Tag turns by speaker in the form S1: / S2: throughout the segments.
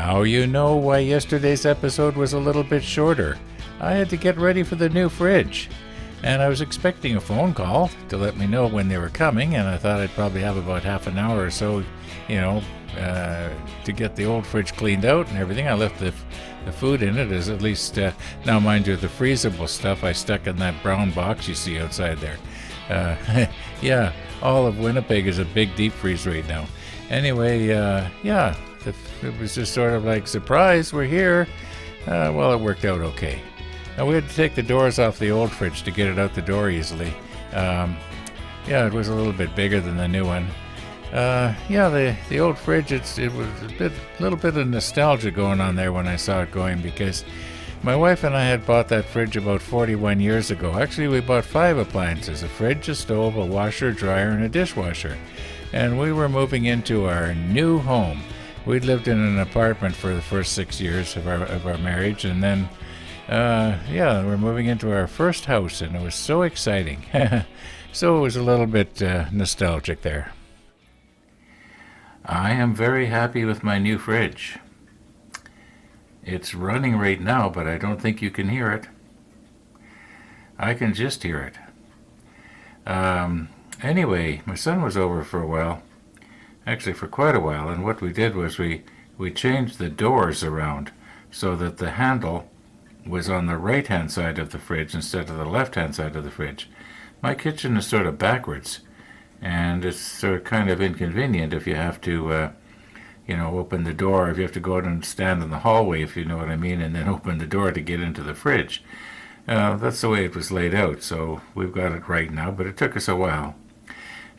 S1: Now you know why yesterday's episode was a little bit shorter. I had to get ready for the new fridge, and I was expecting a phone call to let me know when they were coming, and I thought I'd probably have about half an hour or so, to get the old fridge cleaned out and everything. I left the food in it, as at least, now mind you, the freezable stuff I stuck in that brown box you see outside there. Yeah, all of Winnipeg is a big deep freeze right now. Anyway, it was just sort of like, surprise, we're here. Well, it worked out okay. Now, we had to take the doors off the old fridge to get it out the door easily. It was a little bit bigger than the new one. The old fridge, it was a little bit of nostalgia going on there when I saw it going, because my wife and I had bought that fridge about 41 years ago. Actually, we bought 5 appliances: a fridge, a stove, a washer, dryer, and a dishwasher. And we were moving into our new home. We'd lived in an apartment for the first 6 years of our marriage, and then, we're moving into our first house, and it was so exciting. So it was a little bit nostalgic there. I am very happy with my new fridge. It's running right now, but I don't think you can hear it. I can just hear it. Anyway, my son was over for a while, actually for quite a while, and what we did was we changed the doors around so that the handle was on the right-hand side of the fridge instead of the left-hand side of the fridge. My kitchen is sort of backwards, and it's sort of kind of inconvenient if you have to, open the door, if you have to go out and stand in the hallway, if you know what I mean, and then open the door to get into the fridge. That's the way it was laid out, so we've got it right now, but it took us a while.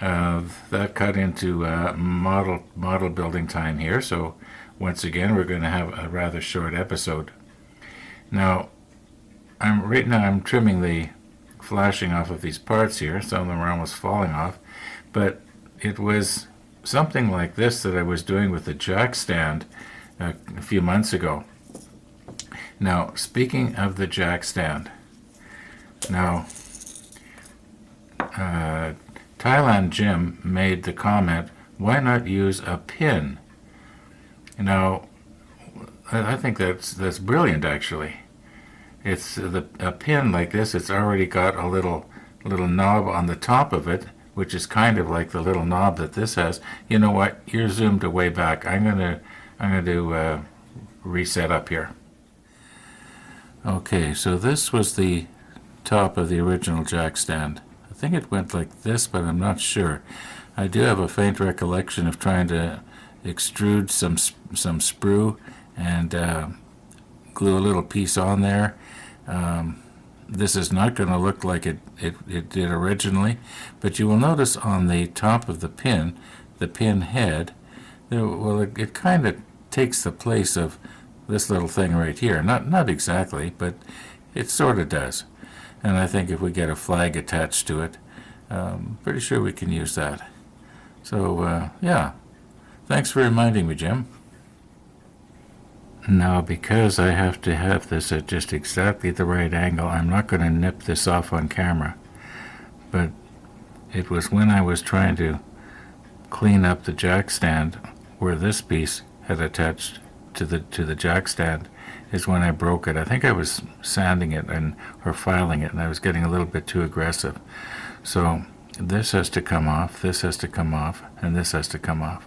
S1: That cut into model building time here, so once again we're going to have a rather short episode. Now, I'm trimming the flashing off of these parts here. Some of them are almost falling off, but it was something like this that I was doing with the jack stand a few months ago. Now, speaking of the jack stand, now Thailand Jim made the comment, why not use a pin? Now, I think that's brilliant, actually. It's a pin like this. It's already got a little knob on the top of it, which is kind of like the little knob that this has. You know what? You're zoomed way back. I'm going to reset up here. Okay, so this was the top of the original jack stand. I think it went like this, but I'm not sure. I do have a faint recollection of trying to extrude some sprue and glue a little piece on there. This is not going to look like it did originally, but you will notice on the top of the pin head, it kind of takes the place of this little thing right here. Not exactly, but it sort of does. And I think if we get a flag attached to it, pretty sure we can use that. So, thanks for reminding me, Jim. Now, because I have to have this at just exactly the right angle, I'm not going to nip this off on camera. But it was when I was trying to clean up the jack stand where this piece had attached to the jack stand is when I broke it. I think I was sanding it or filing it, and I was getting a little bit too aggressive. So this has to come off, this has to come off, and this has to come off.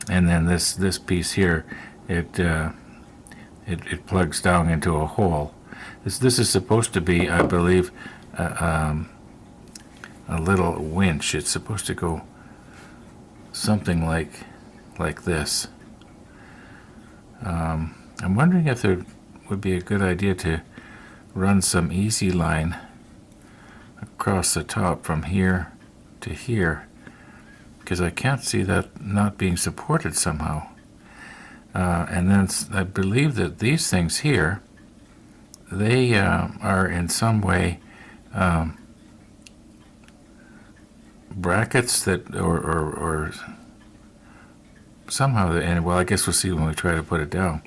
S1: And then this piece here, it plugs down into a hole. This is supposed to be, I believe, a little winch. It's supposed to go something like this. I'm wondering if there would be a good idea to run some easy line across the top from here to here, because I can't see that not being supported somehow. And then I believe that these things here, they are in some way brackets that, or somehow, well, I guess we'll see when we try to put it down.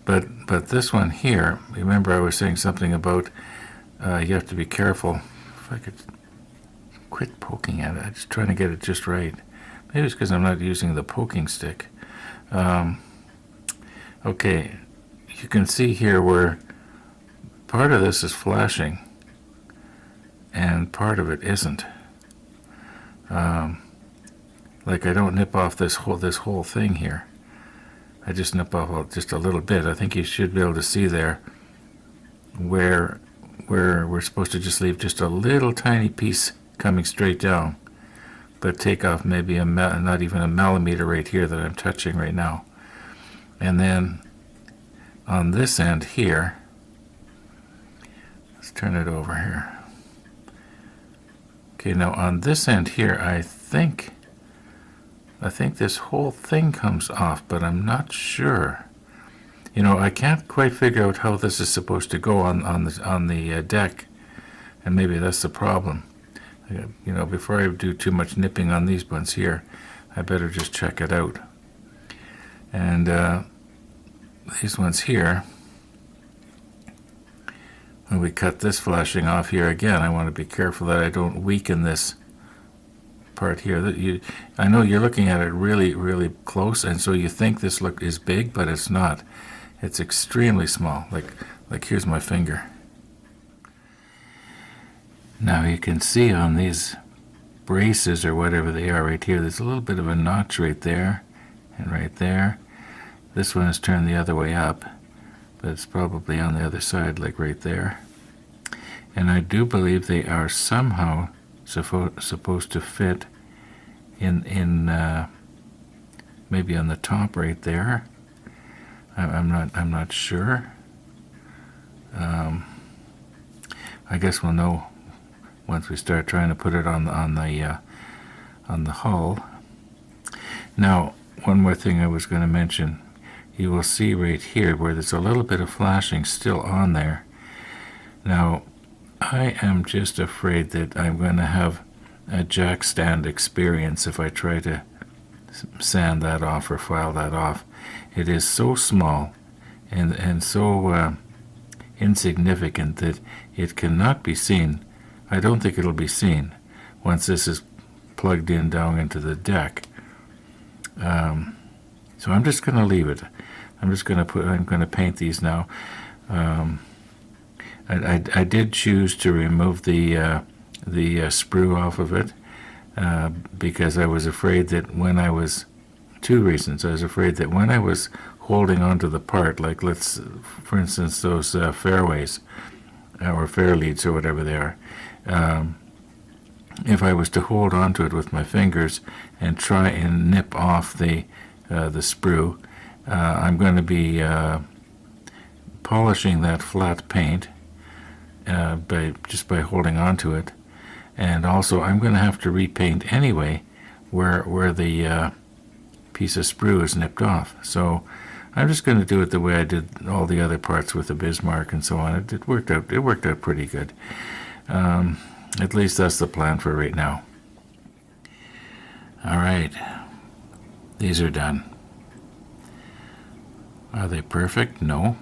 S1: But this one here, remember I was saying something about you have to be careful. If I could quit poking at it, I'm just trying to get it just right. Maybe it's because I'm not using the poking stick. Okay, you can see here where part of this is flashing and part of it isn't. Like I don't nip off this whole thing here. I just nip off just a little bit. I think you should be able to see there where we're supposed to just leave just a little tiny piece coming straight down, but take off maybe not even a millimeter right here that I'm touching right now. And then on this end here, let's turn it over here. Okay, now on this end here, I think this whole thing comes off, but I'm not sure. You know, I can't quite figure out how this is supposed to go on the deck, and maybe that's the problem. You know, before I do too much nipping on these ones here, I better just check it out. And these ones here, when we cut this flashing off here again, I want to be careful that I don't weaken this part here. I know you're looking at it really, really close, and so you think this look is big, but it's not. It's extremely small. Like here's my finger. Now you can see on these braces or whatever they are right here, there's a little bit of a notch right there and right there. This one is turned the other way up, but it's probably on the other side, like right there. And I do believe they are somehow supposed to fit in maybe on the top right there. I'm not sure. I guess we'll know once we start trying to put it on the hull. Now, one more thing I was going to mention. You will see right here where there's a little bit of flashing still on there. Now, I am just afraid that I'm going to have a jack stand experience if I try to sand that off or file that off. It is so small and so insignificant that it cannot be seen. I don't think it'll be seen once this is plugged in down into the deck. So I'm just going to leave it. I'm going to paint these now. I did choose to remove the sprue off of it because I was afraid that when I was, two reasons. I was afraid that when I was holding onto the part, like for instance, those fairways or fair leads or whatever they are, if I was to hold onto it with my fingers and try and nip off the sprue, I'm going to be polishing that flat paint by holding onto it, and also I'm going to have to repaint anyway where the piece of sprue is nipped off. So I'm just going to do it the way I did all the other parts with the Bismarck and so on. It worked out pretty good. At least that's the plan for right now. All right, these are done. Are they perfect? No.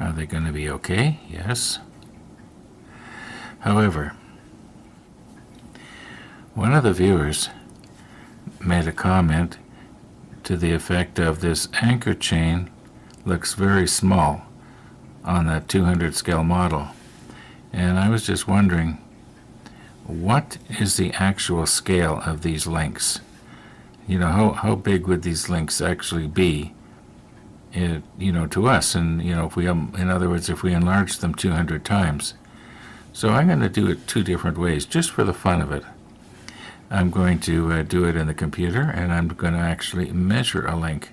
S1: Are they going to be okay? Yes. However, one of the viewers made a comment to the effect of this anchor chain looks very small on that 200 scale model. And I was just wondering, what is the actual scale of these links? You know, how big would these links actually be, to us? And, if we, in other words, if we enlarge them 200 times. So I'm going to do it two different ways, just for the fun of it. I'm going to do it in the computer, and I'm going to actually measure a link.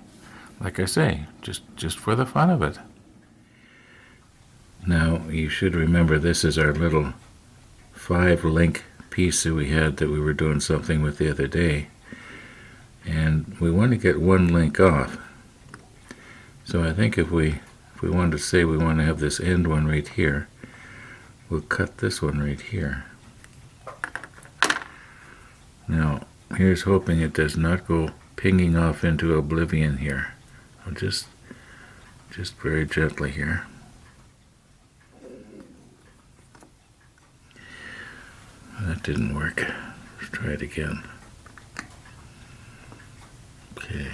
S1: Like I say, just for the fun of it. Now, you should remember this is our little 5-link piece that we had that we were doing something with the other day. And we want to get one link off. So I think if we wanted to say we want to have this end one right here, we'll cut this one right here. Now, here's hoping it does not go pinging off into oblivion here. I'll just very gently here. That didn't work. Let's try it again. Okay.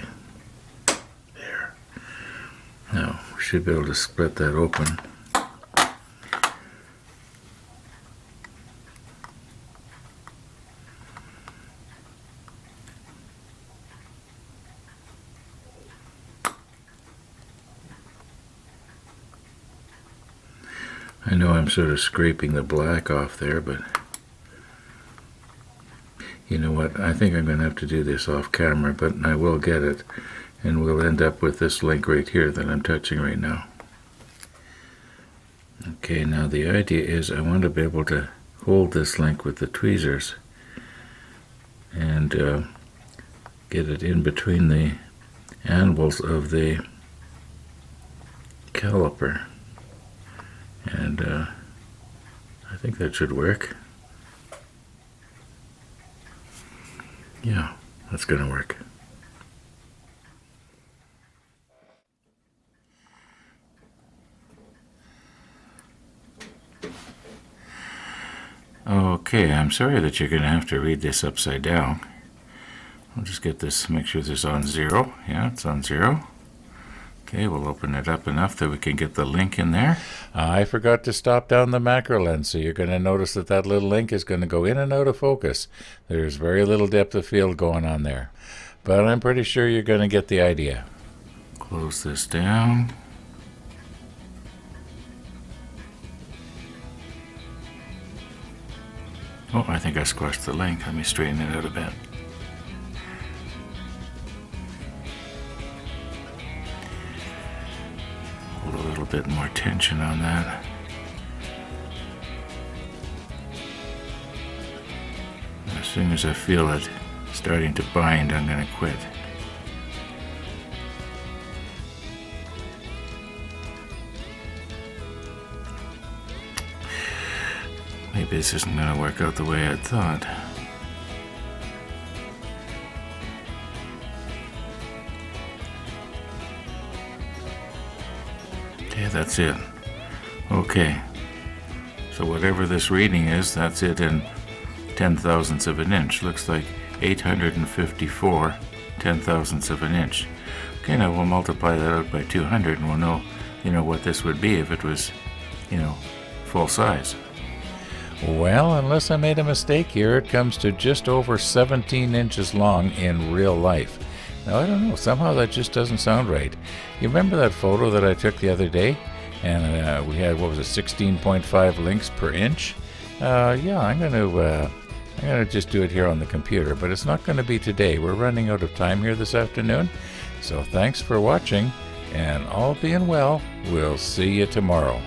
S1: should be able to split that open. I know I'm sort of scraping the black off there, but you know what? I think I'm going to have to do this off camera, but I will get it, and we'll end up with this link right here that I'm touching right now. Okay, now the idea is I want to be able to hold this link with the tweezers and get it in between the anvils of the caliper. And I think that should work. Yeah, that's going to work. Okay, I'm sorry that you're going to have to read this upside down. I'll just get this, make sure this is on 0. Yeah, it's on 0. Okay, we'll open it up enough that we can get the link in there. I forgot to stop down the macro lens, so you're going to notice that that little link is going to go in and out of focus. There's very little depth of field going on there, but I'm pretty sure you're going to get the idea. Close this down. Oh, I think I squashed the link. Let me straighten it out a bit. A little bit more tension on that. As soon as I feel it starting to bind, I'm going to quit. Maybe this isn't going to work out the way I thought. Okay, that's it. Okay, so whatever this reading is, that's it in 10,000ths of an inch. Looks like 854 10,000ths of an inch. Okay, now we'll multiply that out by 200 and we'll know, what this would be if it was, full size. Well, unless I made a mistake here, it comes to just over 17 inches long in real life. Now, I don't know, somehow that just doesn't sound right. You remember that photo that I took the other day? And we had, 16.5 links per inch? Yeah, I'm going to just do it here on the computer, but it's not going to be today. We're running out of time here this afternoon. So thanks for watching, and all being well, we'll see you tomorrow.